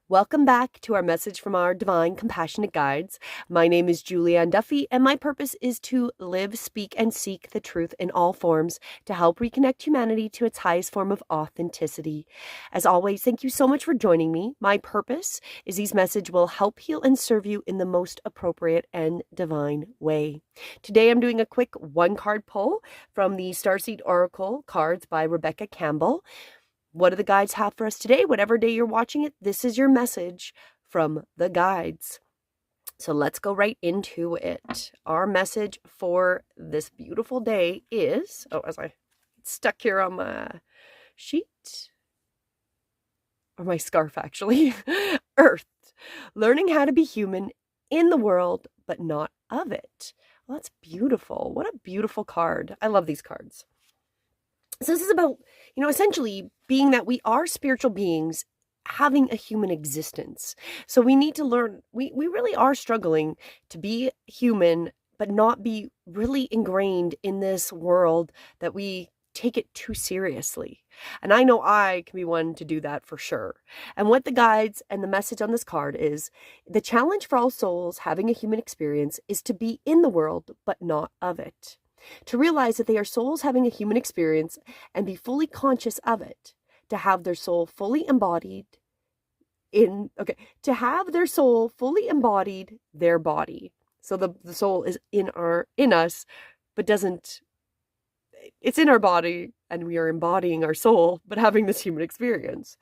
Welcome back to our message from our divine, compassionate guides. My name is Julianne Duffy, and my purpose is to live, speak, and seek the truth in all forms to help reconnect humanity to its highest form of authenticity. As always, thank you so much for joining me. My purpose is these messages will help heal and serve you in the most appropriate and divine way. Today, I'm doing a quick one-card pull from the Starseed Oracle cards by Rebecca Campbell. What do the guides have for us today? Whatever day you're watching it, this is your message from the guides. So let's go right into it. Our message for this beautiful day is, as I stuck here on my sheet, or my scarf actually, Earth. Learning how to be human in the world, but not of it. Well, that's beautiful. What a beautiful card. I love these cards. So this is about, essentially being that we are spiritual beings having a human existence. So we need to learn, we really are struggling to be human, but not be really ingrained in this world that we take it too seriously. And I know I can be one to do that for sure. And what the guides and the message on this card is, the challenge for all souls having a human experience is to be in the world, but not of it. To realize that they are souls having a human experience and be fully conscious of it. To have their soul fully embodied their body. So the soul is in us, but it's in our body, and we are embodying our soul, but having this human experience.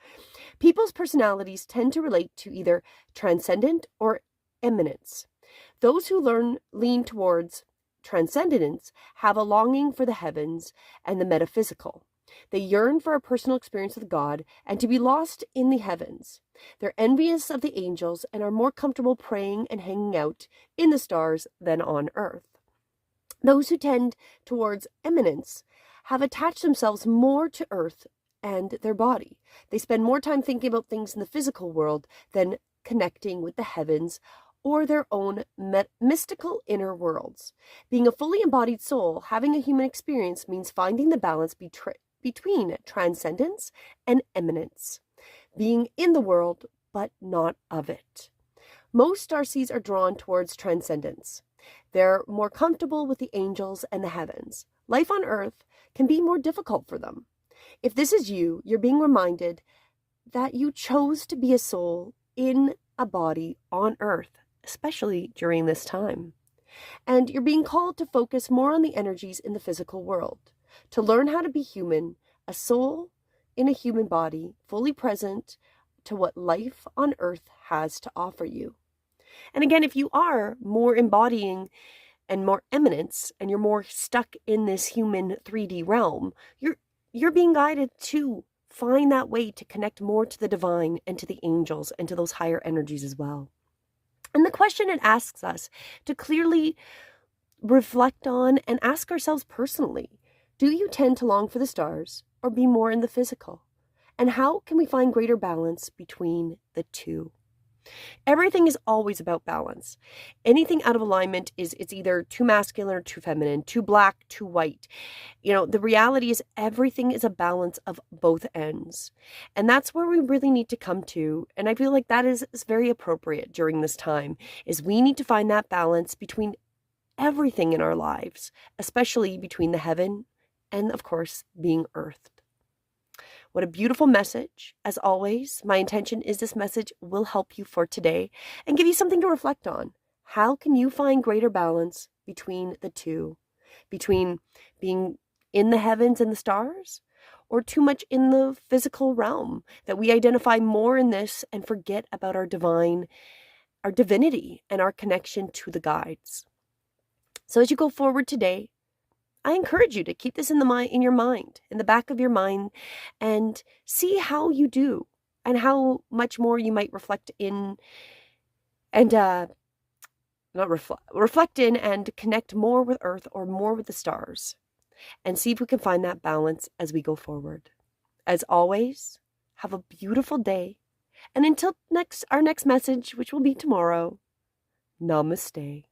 People's personalities tend to relate to either transcendent or eminence. Those who lean towards transcendence have a longing for the heavens and the metaphysical. They yearn for a personal experience with God and to be lost in the heavens. They're envious of the angels and are more comfortable praying and hanging out in the stars than on earth. Those who tend towards eminence have attached themselves more to earth and their body. They spend more time thinking about things in the physical world than connecting with the heavens or their own mystical inner worlds. Being a fully embodied soul, having a human experience means finding the balance between transcendence and eminence. Being in the world, but not of it. Most starseeds are drawn towards transcendence. They're more comfortable with the angels and the heavens. Life on earth can be more difficult for them. If this is you, you're being reminded that you chose to be a soul in a body on earth, especially during this time. And you're being called to focus more on the energies in the physical world, to learn how to be human, a soul in a human body, fully present to what life on earth has to offer you. And again, if you are more embodying and more eminence, and you're more stuck in this human 3D realm, you're being guided to find that way to connect more to the divine and to the angels and to those higher energies as well. And the question it asks us to clearly reflect on and ask ourselves personally, do you tend to long for the stars or be more in the physical? And how can we find greater balance between the two? Everything is always about balance. Anything out of alignment it's either too masculine or too feminine, too black, too white. The reality is everything is a balance of both ends. And that's where we really need to come to. And I feel like that is very appropriate during this time, is we need to find that balance between everything in our lives, especially between the heaven and, of course, being earthed. What a beautiful message. As always, my intention is this message will help you for today and give you something to reflect on. How can you find greater balance between the two? Between being in the heavens and the stars, or too much in the physical realm, that we identify more in this and forget about our divinity and our connection to the guides. So as you go forward today, I encourage you to keep this in your mind, in the back of your mind, and see how you do and how much more you might reflect in and reflect in and connect more with Earth or more with the stars, and see if we can find that balance as we go forward. As always, have a beautiful day, and until our next message, which will be tomorrow, namaste.